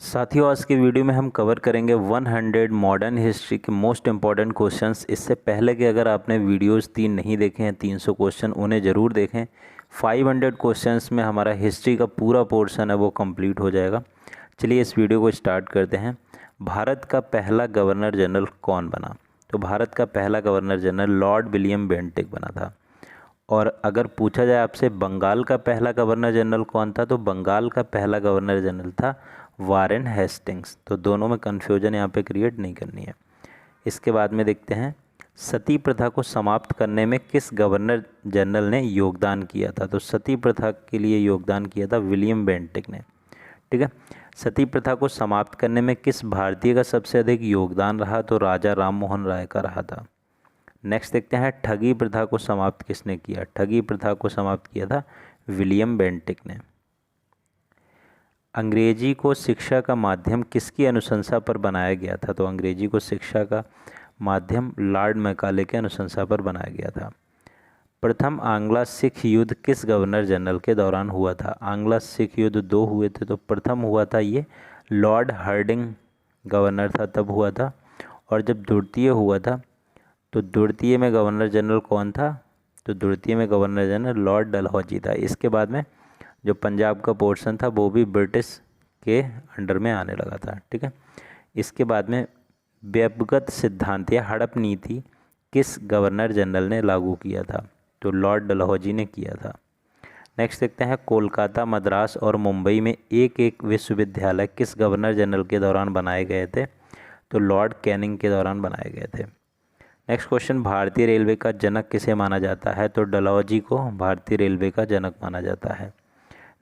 साथियों, आज की वीडियो में हम कवर करेंगे 100 मॉडर्न हिस्ट्री के मोस्ट इम्पॉर्टेंट क्वेश्चंस। इससे पहले कि अगर आपने वीडियोस 3 नहीं देखे हैं, 300 क्वेश्चन, उन्हें ज़रूर देखें। 500 क्वेश्चंस में हमारा हिस्ट्री का पूरा पोर्शन है वो कंप्लीट हो जाएगा। चलिए इस वीडियो को स्टार्ट करते हैं। भारत का पहला गवर्नर जनरल कौन बना? तो भारत का पहला governor general Lord William Bentinck बना था। और अगर पूछा जाए आपसे बंगाल का पहला गवर्नर जनरल कौन था, तो बंगाल का पहला गवर्नर जनरल था वारेन हेस्टिंग्स। तो दोनों में कन्फ्यूजन यहाँ पे क्रिएट नहीं करनी है। इसके बाद में देखते हैं, सती प्रथा को समाप्त करने में किस गवर्नर जनरल ने योगदान किया था? तो सती प्रथा के लिए योगदान किया था विलियम बेंटिक ने। ठीक है। सती प्रथा को समाप्त करने में किस भारतीय का सबसे अधिक योगदान रहा? तो राजा राम मोहन राय का रहा था। नेक्स्ट देखते हैं, ठगी प्रथा को समाप्त किसने किया? ठगी प्रथा को समाप्त किया था विलियम बेंटिक ने। अंग्रेजी को शिक्षा का माध्यम किसकी अनुशंसा पर बनाया गया था? तो अंग्रेजी को शिक्षा का माध्यम लॉर्ड मैकाले के अनुशंसा पर बनाया गया था। प्रथम आंग्ला सिख युद्ध किस गवर्नर जनरल के दौरान हुआ था? आंग्ला सिख युद्ध 2 हुए थे, तो प्रथम हुआ था ये लॉर्ड हार्डिंग गवर्नर था, तब हुआ था। और जब द्वितीय हुआ था, तो द्वितीय में गवर्नर जनरल कौन था? तो द्वितीय में गवर्नर जनरल लॉर्ड डलहौजी था। इसके बाद में जो पंजाब का पोर्शन था वो भी ब्रिटिश के अंडर में आने लगा था। ठीक है। इसके बाद में व्यक्तिगत सिद्धांत या हड़प नीति किस गवर्नर जनरल ने लागू किया था? तो लॉर्ड डलहौजी ने किया था। नेक्स्ट देखते हैं, कोलकाता, मद्रास और मुंबई में एक एक विश्वविद्यालय किस गवर्नर जनरल के दौरान बनाए गए थे? तो लॉर्ड कैनिंग के दौरान बनाए गए थे। नेक्स्ट क्वेश्चन, भारतीय रेलवे का जनक किसे माना जाता है? तो डलहौजी को भारतीय रेलवे का जनक माना जाता है।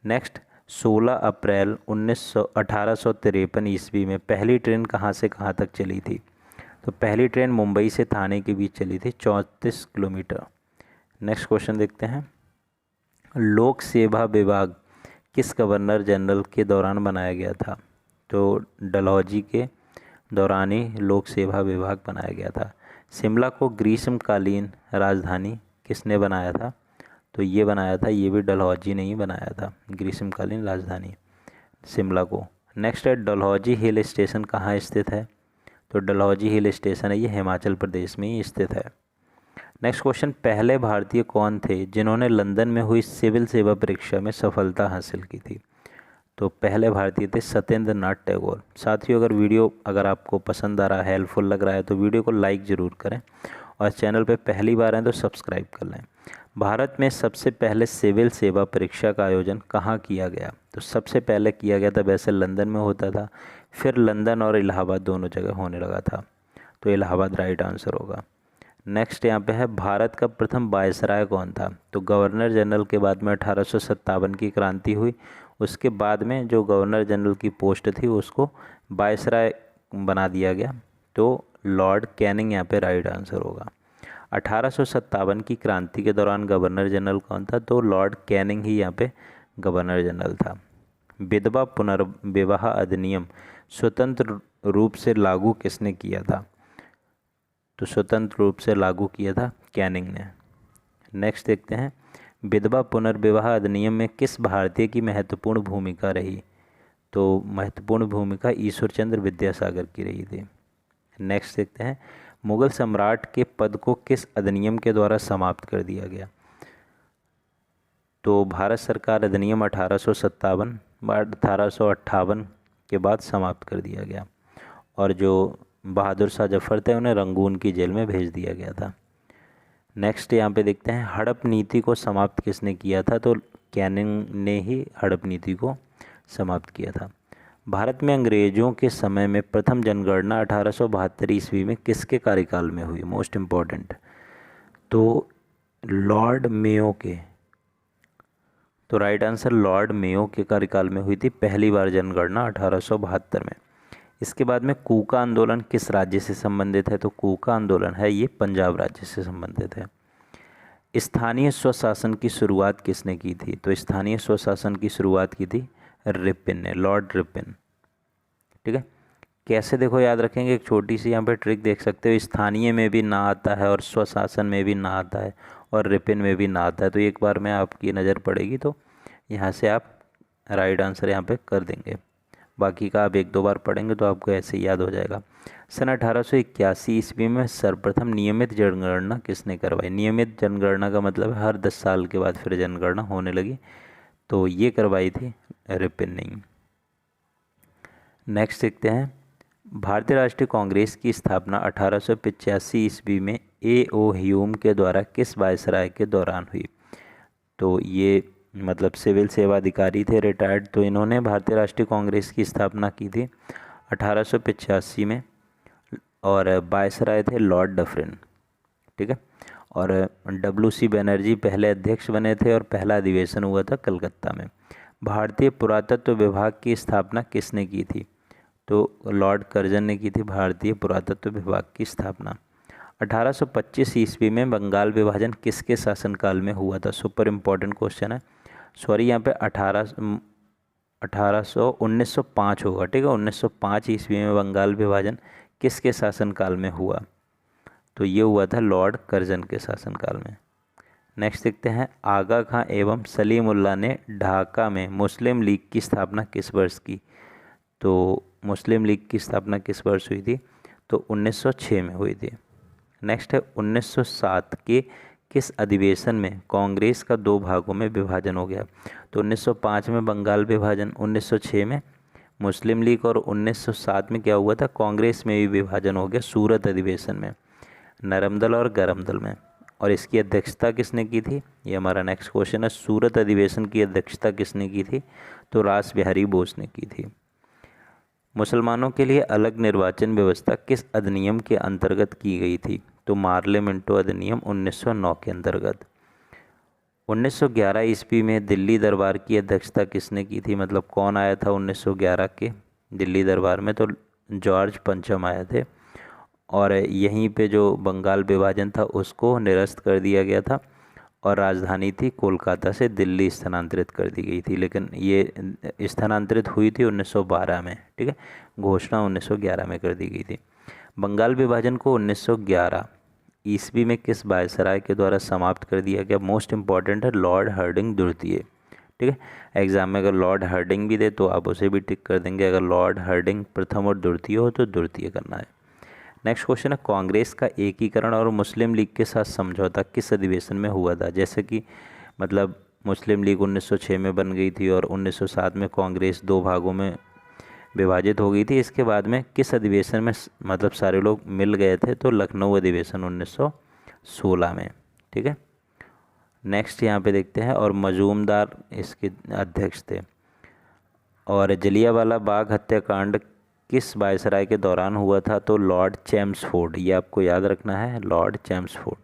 नेक्स्ट, 16 अप्रैल 1853 ईस्वी में पहली ट्रेन कहाँ से कहाँ तक चली थी? तो पहली ट्रेन मुंबई से थाने के बीच चली थी, 34 किलोमीटर। नेक्स्ट क्वेश्चन देखते हैं, लोक सेवा विभाग किस गवर्नर जनरल के दौरान बनाया गया था? तो डलहौजी के दौरान ही लोक सेवा विभाग बनाया गया था। शिमला को ग्रीष्मकालीन राजधानी किसने बनाया था? तो ये बनाया था, ये भी डलहौजी ने ही बनाया था, ग्रीष्मकालीन राजधानी शिमला को। नेक्स्ट है, डलहौजी हिल स्टेशन कहाँ स्थित है? तो डलहौजी हिल स्टेशन है ये हिमाचल प्रदेश में ही स्थित है। नेक्स्ट क्वेश्चन, पहले भारतीय कौन थे जिन्होंने लंदन में हुई सिविल सेवा परीक्षा में सफलता हासिल की थी? तो पहले भारतीय थे सत्येंद्र नाथ टैगोर। साथियों, अगर आपको पसंद आ रहा है, हेल्पफुल लग रहा है, तो वीडियो को लाइक ज़रूर करें और चैनल पे पहली बार हैं तो सब्सक्राइब कर लें। भारत में सबसे पहले सिविल सेवा परीक्षा का आयोजन कहाँ किया गया? तो सबसे पहले किया गया था, वैसे लंदन में होता था, फिर लंदन और इलाहाबाद दोनों जगह होने लगा था, तो इलाहाबाद राइट आंसर होगा। नेक्स्ट यहाँ पे है, भारत का प्रथम वायसराय कौन था? तो गवर्नर जनरल के बाद में 1857 की क्रांति हुई, उसके बाद में जो गवर्नर जनरल की पोस्ट थी उसको वायसराय बना दिया गया, तो लॉर्ड कैनिंग यहाँ पे राइट आंसर होगा। 1857 की क्रांति के दौरान गवर्नर जनरल कौन था? तो लॉर्ड कैनिंग ही यहाँ पे गवर्नर जनरल था। विधवा पुनर्विवाह अधिनियम स्वतंत्र रूप से लागू किसने किया था? तो स्वतंत्र रूप से लागू किया था कैनिंग ने। नेक्स्ट देखते हैं, विधवा पुनर्विवाह अधिनियम में किस भारतीय की महत्वपूर्ण भूमिका रही? तो महत्वपूर्ण भूमिका ईश्वरचंद्र विद्यासागर की रही थी। नेक्स्ट देखते हैं, मुगल सम्राट के पद को किस अधिनियम के द्वारा समाप्त कर दिया गया? तो भारत सरकार अधिनियम 1858 के बाद समाप्त कर दिया गया, और जो बहादुर शाह जफर थे उन्हें रंगून की जेल में भेज दिया गया था। नेक्स्ट यहाँ पे देखते हैं, हड़प नीति को समाप्त किसने किया था? तो कैनिंग ने ही हड़प नीति को समाप्त किया था। भारत में अंग्रेजों के समय में प्रथम जनगणना 1872 ईस्वी में किसके कार्यकाल में हुई? मोस्ट इम्पॉर्टेंट, तो लॉर्ड मेयो के। तो राइट आंसर लॉर्ड मेयो के कार्यकाल में हुई थी पहली बार जनगणना 1872 में। इसके बाद में कूका आंदोलन किस राज्य से संबंधित है? तो कूका आंदोलन है ये पंजाब राज्य से संबंधित है। स्थानीय स्वशासन की शुरुआत किसने की थी? तो स्थानीय स्वशासन की शुरुआत की थी रिपिन ने, लॉर्ड रिपिन। ठीक है। कैसे देखो याद रखेंगे, एक छोटी सी यहाँ पे ट्रिक देख सकते हो, स्थानीय में भी ना आता है और स्वशासन में भी ना आता है और रिपिन में भी ना आता है, तो एक बार में आपकी नज़र पड़ेगी तो यहाँ से आप राइट आंसर यहाँ पे कर देंगे। बाकी का आप एक दो बार पढ़ेंगे तो आपको ऐसे ही याद हो जाएगा। सन 1881 ईस्वी में सर्वप्रथम नियमित जनगणना किसने करवाई? नियमित जनगणना का मतलब हर 10 साल के बाद फिर जनगणना होने लगी, तो ये करवाई थी रिपन ने। नेक्स्ट देखते हैं, भारतीय राष्ट्रीय कांग्रेस की स्थापना 1885 ईस्वी में A.O. ह्यूम के द्वारा किस वायसराय के दौरान हुई? तो ये मतलब सिविल सेवा अधिकारी थे, रिटायर्ड, तो इन्होंने भारतीय राष्ट्रीय कांग्रेस की स्थापना की थी 1885 में, और वायसराय थे लॉर्ड डफरिन, ठीक है। और W.C. बनर्जी पहले अध्यक्ष बने थे और पहला अधिवेशन हुआ था कलकत्ता में। भारतीय पुरातत्व विभाग की स्थापना किसने की थी? तो लॉर्ड कर्जन ने की थी भारतीय पुरातत्व विभाग की स्थापना। 1825 ईस्वी में बंगाल विभाजन किसके शासनकाल में हुआ था? सुपर इम्पोर्टेंट क्वेश्चन है, सॉरी यहाँ पे 1905 होगा, ठीक है। 1905 ईस्वी में बंगाल विभाजन किसके शासनकाल में हुआ? तो ये हुआ था लॉर्ड कर्जन के शासनकाल में। नेक्स्ट देखते हैं, आगा खां एवं सलीमुल्लाह ने ढाका में मुस्लिम लीग की स्थापना किस वर्ष की? तो मुस्लिम लीग की स्थापना किस वर्ष हुई थी? तो 1906 में हुई थी। नेक्स्ट है, 1907 के किस अधिवेशन में कांग्रेस का दो भागों में विभाजन हो गया? तो 1905 में बंगाल विभाजन, 1906 में मुस्लिम लीग, और 1907 में क्या हुआ था? कांग्रेस में भी विभाजन हो गया सूरत अधिवेशन में, नरम दल और गरम दल में। और इसकी अध्यक्षता किसने की थी? ये हमारा नेक्स्ट क्वेश्चन है, सूरत अधिवेशन की अध्यक्षता किसने की थी? तो रास बिहारी बोस ने की थी। मुसलमानों के लिए अलग निर्वाचन व्यवस्था किस अधिनियम के अंतर्गत की गई थी? तो मार्ले मिंटो अधिनियम 1909 के अंतर्गत। 1911 ईस्वी में दिल्ली दरबार की अध्यक्षता किसने की थी? मतलब कौन आया था 1911 के दिल्ली दरबार में? तो जॉर्ज पंचम आए थे, और यहीं पे जो बंगाल विभाजन था उसको निरस्त कर दिया गया था, और राजधानी थी कोलकाता से दिल्ली स्थानांतरित कर दी गई थी। लेकिन ये स्थानांतरित हुई थी 1912 में, ठीक है। घोषणा 1911 में कर दी गई थी। बंगाल विभाजन को 1911 ईस्वी में किस वायसराय के द्वारा समाप्त कर दिया गया? मोस्ट इंपॉर्टेंट है, लॉर्ड हार्डिंग द्वितीय, ठीक है। एग्जाम में अगर लॉर्ड हार्डिंग भी दे तो आप उसे भी टिक कर देंगे, अगर लॉर्ड हार्डिंग प्रथम और द्वितीय हो तो द्वितीय करना है। नेक्स्ट क्वेश्चन है, कांग्रेस का एकीकरण और मुस्लिम लीग के साथ समझौता किस अधिवेशन में हुआ था? जैसे कि मतलब मुस्लिम लीग 1906 में बन गई थी और 1907 में कांग्रेस दो भागों में विभाजित हो गई थी। इसके बाद में किस अधिवेशन में मतलब सारे लोग मिल गए थे? तो लखनऊ अधिवेशन 1916 में, ठीक है। नेक्स्ट यहाँ पे देखते हैं, और मजूमदार इसके अध्यक्ष थे। और जलियांवाला बाग हत्याकांड किस वायसराय के दौरान हुआ था? तो लॉर्ड चैम्सफोर्ड, ये आपको याद रखना है, लॉर्ड चैम्सफोर्ड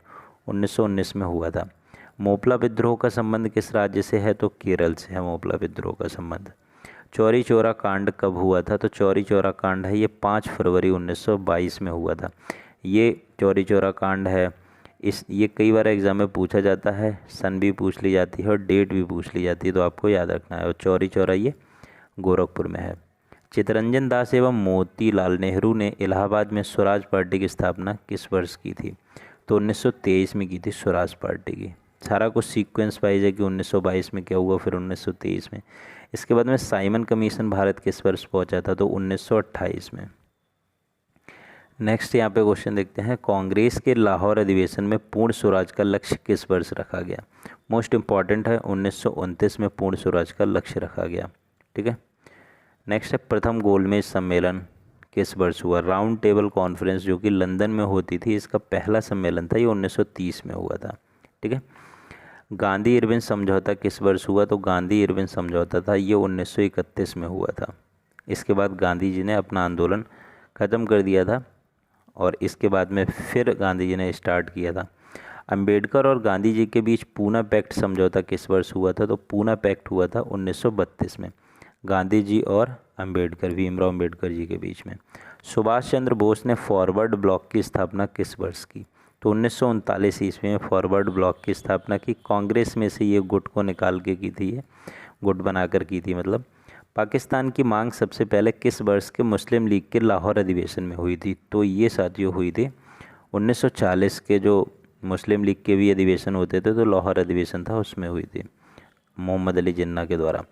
1919 में हुआ था। मोपला विद्रोह का संबंध किस राज्य से है? तो केरल से है मोपला विद्रोह का संबंध। चौरी चौरा कांड कब हुआ था? तो चौरी चौरा कांड है ये 5 फरवरी 1922 में हुआ था। ये चौरी चौरा कांड है, ये कई बार एग्जाम में पूछा जाता है, सन भी पूछ ली जाती है और डेट भी पूछ ली जाती है, तो आपको याद रखना है। और चौरी चौरा ये गोरखपुर में है। चितरंजन दास एवं मोतीलाल नेहरू ने इलाहाबाद में स्वराज पार्टी की स्थापना किस वर्ष की थी? तो 1923 में की थी स्वराज पार्टी की। सारा कुछ सीक्वेंस वाइज है कि 1922 में क्या हुआ, फिर 1923 में। इसके बाद में साइमन कमीशन भारत किस वर्ष पहुंचा था? तो 1928 में। नेक्स्ट यहाँ पे क्वेश्चन देखते हैं, कांग्रेस के लाहौर अधिवेशन में पूर्ण स्वराज का लक्ष्य किस वर्ष रखा गया? मोस्ट इंपॉर्टेंट है, 1929 में पूर्ण स्वराज का लक्ष्य रखा गया, ठीक है। नेक्स्ट है, प्रथम गोलमेज सम्मेलन किस वर्ष हुआ? राउंड टेबल कॉन्फ्रेंस जो कि लंदन में होती थी, इसका पहला सम्मेलन था, ये 1930 में हुआ था, ठीक है। गांधी इरविन समझौता किस वर्ष हुआ? तो गांधी इरविन समझौता था ये 1931 में हुआ था। इसके बाद गांधी जी ने अपना आंदोलन ख़त्म कर दिया था, और इसके बाद में फिर गांधी जी ने स्टार्ट किया था। अंबेडकर और गांधी जी के बीच पूना पैक्ट समझौता किस वर्ष हुआ था? तो पूना पैक्ट हुआ था 1932 में, गांधी जी और अंबेडकर, भीमराव अंबेडकर जी के बीच में। सुभाष चंद्र बोस ने फॉरवर्ड ब्लॉक की स्थापना किस वर्ष की? तो 1939 ईस्वी में फॉरवर्ड ब्लॉक की स्थापना की। कांग्रेस में से ये गुट को निकाल के की थी, ये गुट बनाकर की थी मतलब। पाकिस्तान की मांग सबसे पहले किस वर्ष के मुस्लिम लीग के लाहौर अधिवेशन में हुई थी? तो ये साथियों हुई थी 1940 के, जो मुस्लिम लीग के भी अधिवेशन होते थे तो लाहौर अधिवेशन था उसमें हुई थी, मोहम्मद अली जिन्ना के द्वारा।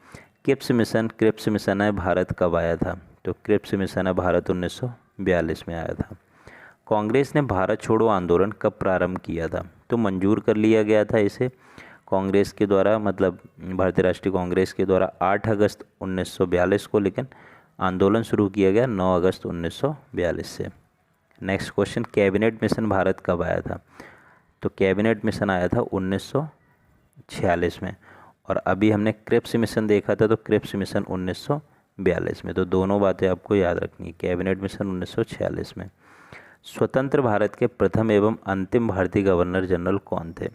क्रिप्स मिशन है भारत कब आया था? तो क्रिप्स मिशन है भारत 1942 में आया था। कांग्रेस ने भारत छोड़ो आंदोलन कब प्रारंभ किया था? तो मंजूर कर लिया गया था इसे कांग्रेस के द्वारा, मतलब भारतीय राष्ट्रीय कांग्रेस के द्वारा 8 अगस्त 1942 को, लेकिन आंदोलन शुरू किया गया 9 अगस्त 1942 से। Next question, cabinet mission Bharat कब आया था? तो कैबिनेट मिशन आया था 1946 में, और अभी हमने क्रिप्स मिशन देखा था, तो क्रिप्स मिशन 1942 में। तो दोनों बातें आपको याद रखनी है। कैबिनेट मिशन 1946 में। स्वतंत्र भारत के प्रथम एवं अंतिम भारतीय गवर्नर जनरल कौन थे?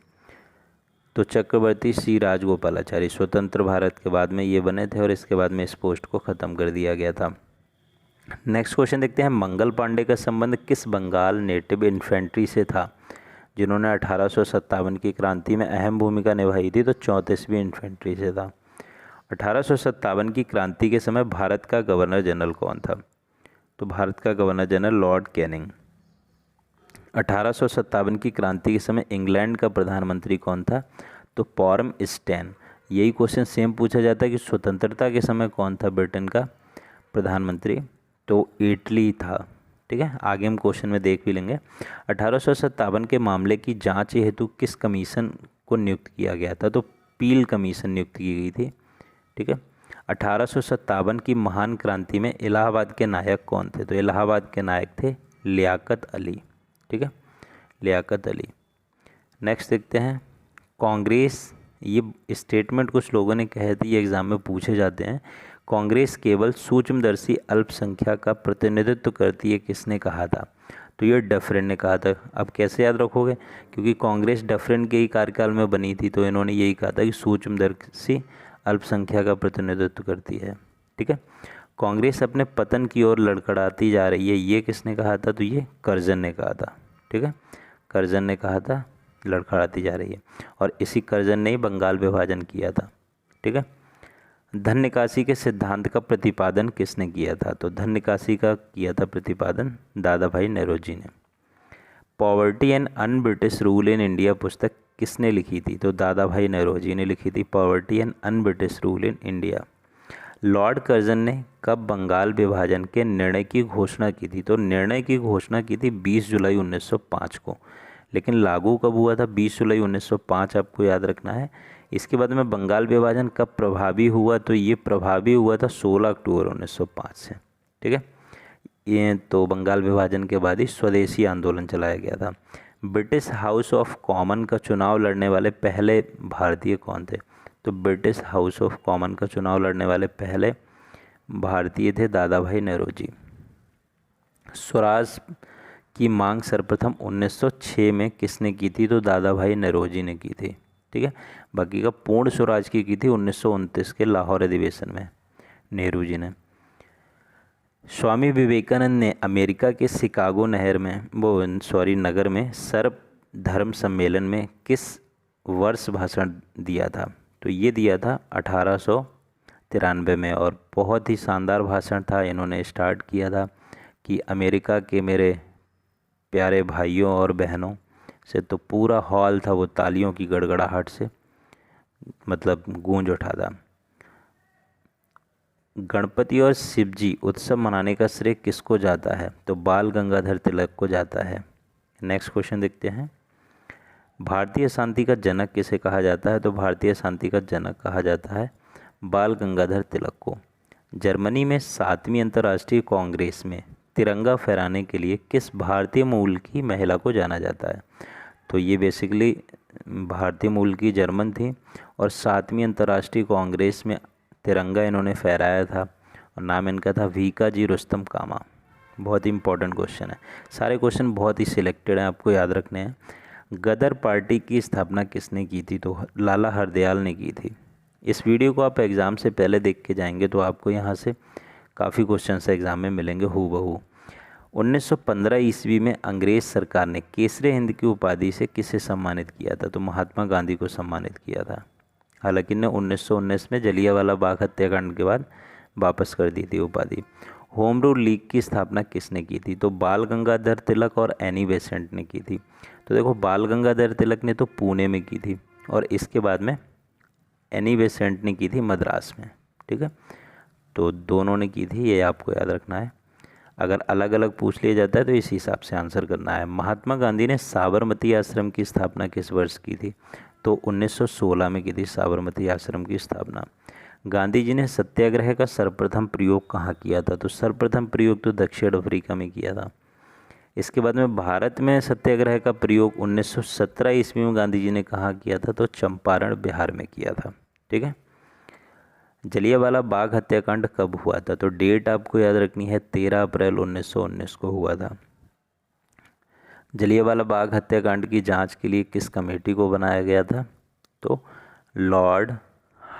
तो चक्रवर्ती श्री राजगोपालाचारी स्वतंत्र भारत के बाद में ये बने थे, और इसके बाद में इस पोस्ट को ख़त्म कर दिया गया था। नेक्स्ट क्वेश्चन देखते हैं, मंगल पांडे का संबंध किस बंगाल नेटिव इन्फेंट्री से था जिन्होंने 1857 की क्रांति में अहम भूमिका निभाई थी? तो 34वीं इन्फेंट्री से था। 1857 की क्रांति के समय भारत का गवर्नर जनरल कौन था? तो भारत का गवर्नर जनरल लॉर्ड कैनिंग। 1857 की क्रांति के समय इंग्लैंड का प्रधानमंत्री कौन था? तो पॉरम स्टैन। यही क्वेश्चन सेम पूछा जाता है कि स्वतंत्रता के समय कौन था ब्रिटेन का प्रधानमंत्री? तो इटली था। ठीक है, आगे हम क्वेश्चन में देख भी लेंगे। 1857 के मामले की जांच हेतु किस कमीशन को नियुक्त किया गया था? तो पील कमीशन नियुक्त की गई थी। ठीक है, 1857 की महान क्रांति में इलाहाबाद के नायक कौन थे? तो इलाहाबाद के नायक थे लियाकत अली। ठीक है, लियाकत अली। नेक्स्ट देखते हैं, कांग्रेस, ये स्टेटमेंट कुछ लोगों ने कहे थे, ये एग्ज़ाम में पूछे जाते हैं। कांग्रेस केवल सूक्ष्मदर्शी अल्पसंख्यक का प्रतिनिधित्व करती है, किसने कहा था? तो ये डफरिन ने कहा था। अब कैसे याद रखोगे, क्योंकि कांग्रेस डफरिन के ही कार्यकाल में बनी थी, तो इन्होंने यही कहा था कि सूक्ष्मदर्शी अल्पसंख्यक का प्रतिनिधित्व करती है। ठीक है, कांग्रेस अपने पतन की ओर लड़खड़ाती जा रही है, ये किसने कहा था? तो ये कर्जन ने कहा था। ठीक है, कर्जन ने कहा था लड़खड़ाती जा रही है, और इसी कर्जन ने ही बंगाल विभाजन किया था। ठीक है, धन निकासी के सिद्धांत का प्रतिपादन किसने किया था? तो धन निकासी का किया था प्रतिपादन दादा भाई नौरोजी ने। Poverty and un British rule in India पुस्तक किसने लिखी थी? तो दादा भाई नौरोजी ने लिखी थी, poverty and un British rule in India. Lord Curzon ने कब बंगाल विभाजन के निर्णय की घोषणा की थी? तो निर्णय की घोषणा की थी 20 जुलाई 1905 को, लेकिन लागू कब हुआ था? 20 जुलाई 1905 आपको याद रखना है। इसके बाद में बंगाल विभाजन कब प्रभावी हुआ? तो ये प्रभावी हुआ था 16 अक्टूबर 1905 से। ठीक है, ये तो बंगाल विभाजन के बाद ही स्वदेशी आंदोलन चलाया गया था। ब्रिटिश हाउस ऑफ कॉमन का चुनाव लड़ने वाले पहले भारतीय कौन थे? तो ब्रिटिश हाउस ऑफ कॉमन का चुनाव लड़ने वाले पहले भारतीय थे दादा भाई नौरोजी। स्वराज की मांग सर्वप्रथम 1906 में किसने की थी? तो दादा भाई नौरोजी ने की थी। ठीक है, बाकी का पूर्ण स्वराज की थी 1929 के लाहौर अधिवेशन में नेहरू जी ने। स्वामी विवेकानंद ने अमेरिका के शिकागो नगर में सर्व धर्म सम्मेलन में किस वर्ष भाषण दिया था? तो ये दिया था 1893 में, और बहुत ही शानदार भाषण था। इन्होंने स्टार्ट किया था कि अमेरिका के मेरे प्यारे भाइयों और बहनों से, तो पूरा हॉल था वो तालियों की गड़गड़ाहट से मतलब गूंज उठा था। गणपति और शिवजी उत्सव मनाने का श्रेय किसको जाता है? तो बाल गंगाधर तिलक को जाता है। नेक्स्ट क्वेश्चन देखते हैं, भारतीय शांति का जनक किसे कहा जाता है? तो भारतीय शांति का जनक कहा जाता है बाल गंगाधर तिलक को। जर्मनी में 7वीं अंतर्राष्ट्रीय कांग्रेस में तिरंगा फहराने के लिए किस भारतीय मूल की महिला को जाना जाता है? तो ये बेसिकली भारतीय मूल की जर्मन थी, और 7वीं अंतर्राष्ट्रीय कांग्रेस में तिरंगा इन्होंने फहराया था, और नाम इनका था वीका जी रुस्तम कामा। बहुत ही इंपॉर्टेंट क्वेश्चन है, सारे क्वेश्चन बहुत ही सिलेक्टेड हैं, आपको याद रखने हैं। गदर पार्टी की स्थापना किसने की थी? तो लाला हरदयाल ने की थी। इस वीडियो को आप एग्ज़ाम से पहले देख के जाएंगे तो आपको यहाँ से काफ़ी क्वेश्चन एग्ज़ाम में मिलेंगे हूबहू। 1915 ईस्वी में अंग्रेज़ सरकार ने केसरे हिंद की उपाधि से किसे सम्मानित किया था? तो महात्मा गांधी को सम्मानित किया था। हालांकि ने 1919 में जलियांवाला बाग हत्याकांड के बाद वापस कर दी थी उपाधि। होम रूल लीग की स्थापना किसने की थी? तो बाल गंगाधर तिलक और एनी बेसेंट ने की थी। तो देखो, बाल गंगाधर तिलक ने तो पुणे में की थी, और इसके बाद में एनी बेसेंट ने की थी मद्रास में। ठीक है, तो दोनों ने की थी, ये आपको याद रखना है। अगर अलग अलग पूछ लिया जाता है तो इस हिसाब से आंसर करना है। महात्मा गांधी ने साबरमती आश्रम की स्थापना किस वर्ष की थी? तो 1916 में की थी साबरमती आश्रम की स्थापना। गांधी जी ने सत्याग्रह का सर्वप्रथम प्रयोग कहाँ किया था? तो सर्वप्रथम प्रयोग तो दक्षिण अफ्रीका में किया था। इसके बाद में भारत में सत्याग्रह का प्रयोग 1917 ईस्वी में गांधी जी ने कहाँ किया था? तो चंपारण बिहार में किया था। ठीक है। जलियांवाला बाग हत्याकांड कब हुआ था? तो डेट आपको याद रखनी है, 13 अप्रैल 1919 को हुआ था। जलियांवाला बाग हत्याकांड की जांच के लिए किस कमेटी को बनाया गया था? तो लॉर्ड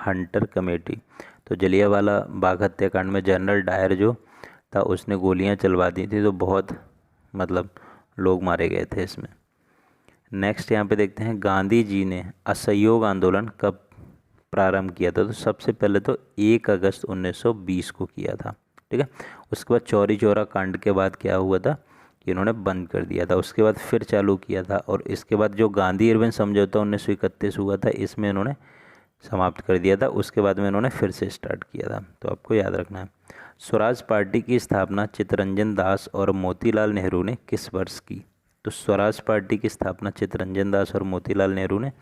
हंटर कमेटी। तो जलियांवाला बाग हत्याकांड में जनरल डायर जो था उसने गोलियां चलवा दी थी, तो बहुत लोग मारे गए थे इसमें। नेक्स्ट यहाँ पे देखते हैं, गांधी जी ने असहयोग आंदोलन कब प्रारंभ किया था? तो सबसे पहले तो 1 अगस्त 1920 को किया था। ठीक है। उसके बाद चौरी चौरा कांड के बाद क्या हुआ था कि इन्होंने बंद कर दिया था। उसके बाद फिर चालू किया था, और इसके बाद जो गांधी इरविन समझौता 1931 हुआ था, इसमें इन्होंने समाप्त कर दिया था। उसके बाद में इन्होंने फिर से स्टार्ट किया था, तो आपको याद रखना है। स्वराज पार्टी की स्थापना चित्तरंजन दास और मोतीलाल नेहरू ने किस वर्ष की? तो स्वराज पार्टी की स्थापना चित्तरंजन दास और मोतीलाल नेहरू ने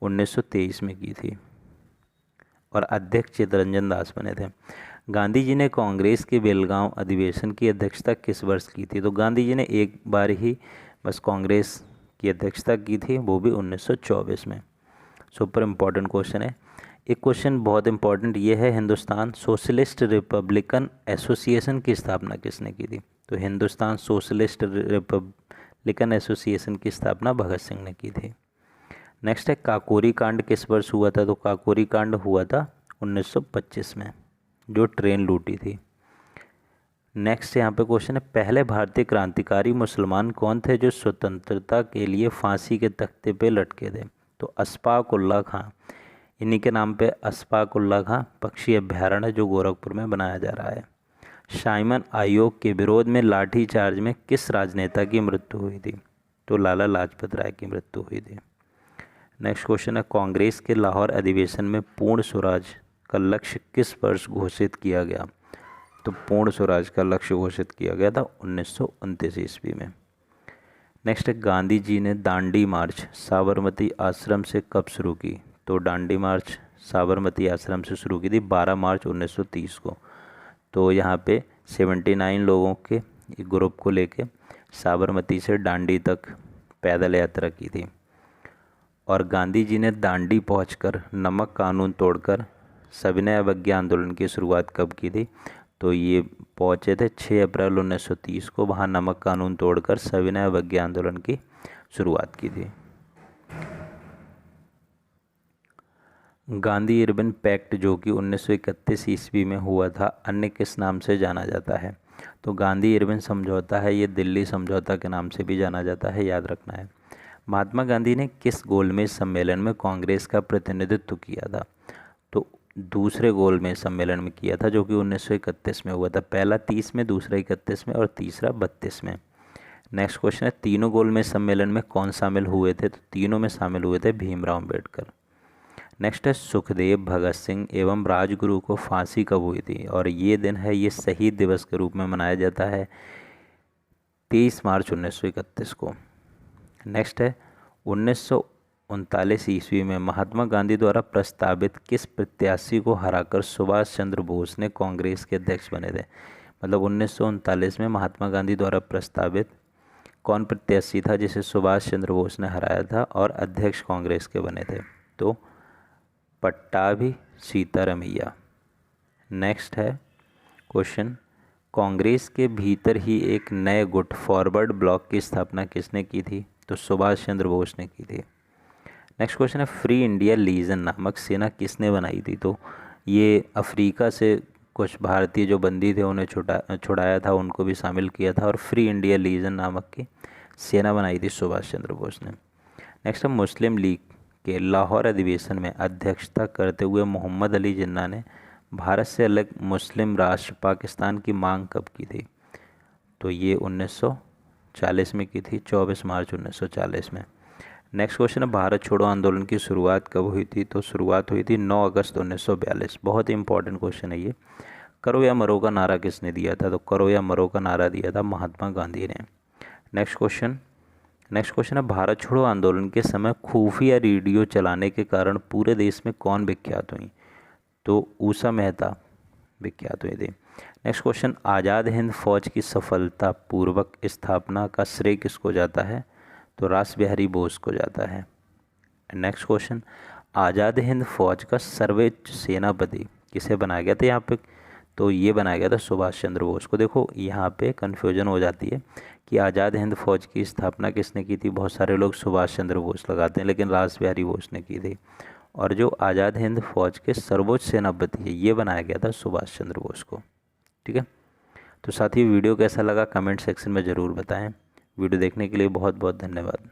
1923 में की थी, और अध्यक्ष चित्तरंजन दास बने थे। गांधी जी ने कांग्रेस के बेलगांव अधिवेशन की अध्यक्षता किस वर्ष की थी? तो गांधी जी ने एक बार ही बस कांग्रेस की अध्यक्षता की थी, वो भी 1924 में। सुपर इम्पॉर्टेंट क्वेश्चन है। एक क्वेश्चन बहुत इंपॉर्टेंट ये है, हिंदुस्तान सोशलिस्ट रिपब्लिकन एसोसिएशन की स्थापना किसने की थी? तो हिंदुस्तान सोशलिस्ट रिपब्लिकन एसोसिएशन की स्थापना भगत सिंह ने की थी। नेक्स्ट है, काकोरी कांड किस वर्ष हुआ था? तो काकोरी कांड हुआ था 1925 में, जो ट्रेन लूटी थी। नेक्स्ट यहाँ पे क्वेश्चन है, पहले भारतीय क्रांतिकारी मुसलमान कौन थे जो स्वतंत्रता के लिए फांसी के तख्ते पे लटके थे? तो अशफाक उल्लाह खां। इन्हीं के नाम पे अशफाक उल्लाह खां पक्षी अभ्यारण्य जो गोरखपुर में बनाया जा रहा है। साइमन आयोग के विरोध में लाठीचार्ज में किस राजनेता की मृत्यु हुई थी? तो लाला लाजपत राय की मृत्यु हुई थी। नेक्स्ट क्वेश्चन है, कांग्रेस के लाहौर अधिवेशन में पूर्ण स्वराज का लक्ष्य किस वर्ष घोषित किया गया? तो पूर्ण स्वराज का लक्ष्य घोषित किया गया था 1929 ईस्वी में। नेक्स्ट है, गांधी जी ने दांडी मार्च साबरमती आश्रम से कब शुरू की? तो दांडी मार्च साबरमती आश्रम से शुरू की थी 12 मार्च 1930 को। तो यहाँ पे 79 लोगों के एक ग्रुप को लेके साबरमती से दांडी तक पैदल यात्रा की थी। और गांधी जी ने दांडी पहुंचकर नमक कानून तोड़कर सविनय अवज्ञा आंदोलन की शुरुआत कब की थी? तो ये पहुंचे थे 6 अप्रैल 1930 को। वहाँ नमक कानून तोड़कर सविनय अवज्ञा आंदोलन की शुरुआत की थी। गांधी इरविन पैक्ट जो कि 1931 ईस्वी में हुआ था, अन्य किस नाम से जाना जाता है? तो गांधी इरविन समझौता है, ये दिल्ली समझौता के नाम से भी जाना जाता है, याद रखना है। महात्मा गांधी ने किस गोलमेज सम्मेलन में कांग्रेस का प्रतिनिधित्व किया था? तो दूसरे गोलमेज सम्मेलन में किया था, जो कि 1931 में हुआ था। पहला 30 में, दूसरा 31 में और तीसरा 32 में। नेक्स्ट क्वेश्चन है, तीनों गोलमेज सम्मेलन में कौन शामिल हुए थे? तो तीनों में शामिल हुए थे भीमराव अम्बेडकर। नेक्स्ट है, सुखदेव, भगत सिंह एवं राजगुरु को फांसी कब हुई थी? और ये दिन है, ये शहीद दिवस के रूप में मनाया जाता है 23 मार्च 1931 को। नेक्स्ट है, 1939 ईस्वी में महात्मा गांधी द्वारा प्रस्तावित किस प्रत्याशी को हराकर सुभाष चंद्र बोस ने कांग्रेस के अध्यक्ष बने थे? 1939 में महात्मा गांधी द्वारा प्रस्तावित कौन प्रत्याशी था जिसे सुभाष चंद्र बोस ने हराया था और अध्यक्ष कांग्रेस के बने थे? तो पट्टाभी सीतारमैया। नेक्स्ट है क्वेश्चन, कांग्रेस के भीतर ही एक नए गुट फॉरवर्ड ब्लॉक की स्थापना किसने की थी? तो सुभाष चंद्र बोस ने की थी। नेक्स्ट क्वेश्चन है, फ्री इंडिया लीजन नामक सेना किसने बनाई थी? तो ये अफ्रीका से कुछ भारतीय जो बंदी थे उन्हें छुड़ाया था, उनको भी शामिल किया था, और फ्री इंडिया लीजन नामक की सेना बनाई थी सुभाष चंद्र बोस ने। नेक्स्ट है, मुस्लिम लीग के लाहौर अधिवेशन में अध्यक्षता करते हुए मोहम्मद अली जिन्ना ने भारत से अलग मुस्लिम राष्ट्र पाकिस्तान की मांग कब की थी? तो ये 1940 में की थी, 24 मार्च 1940 में। नेक्स्ट क्वेश्चन है भारत छोड़ो आंदोलन की शुरुआत कब हुई थी? तो शुरुआत हुई थी 9 अगस्त 1942। बहुत ही इंपॉर्टेंट क्वेश्चन है ये। करो या मरो का नारा किसने दिया था? तो करो या मरो का नारा दिया था महात्मा गांधी ने। नेक्स्ट क्वेश्चन है भारत छोड़ो आंदोलन के समय खुफिया रेडियो चलाने के कारण पूरे देश में कौन विख्यात हुई? तो ऊषा मेहता विख्यात हुई थी। नेक्स्ट क्वेश्चन, आज़ाद हिंद फौज की सफलतापूर्वक स्थापना का श्रेय किसको जाता है? तो रास बिहारी बोस को जाता है। नेक्स्ट क्वेश्चन, आज़ाद हिंद फौज का सर्वोच्च सेनापति किसे बनाया गया था यहाँ पे? तो ये बनाया गया था सुभाष चंद्र बोस को। देखो यहाँ पे कन्फ्यूजन हो जाती है कि आज़ाद हिंद फौज की स्थापना किसने की थी। बहुत सारे लोग सुभाष चंद्र बोस लगाते हैं, लेकिन रास बिहारी बोस ने की थी। और जो आज़ाद हिंद फौज के सर्वोच्च सेनापति है ये बनाया गया था सुभाष चंद्र बोस को। ठीक है, तो साथ ही वीडियो कैसा लगा कमेंट सेक्शन में ज़रूर बताएं। वीडियो देखने के लिए बहुत बहुत धन्यवाद।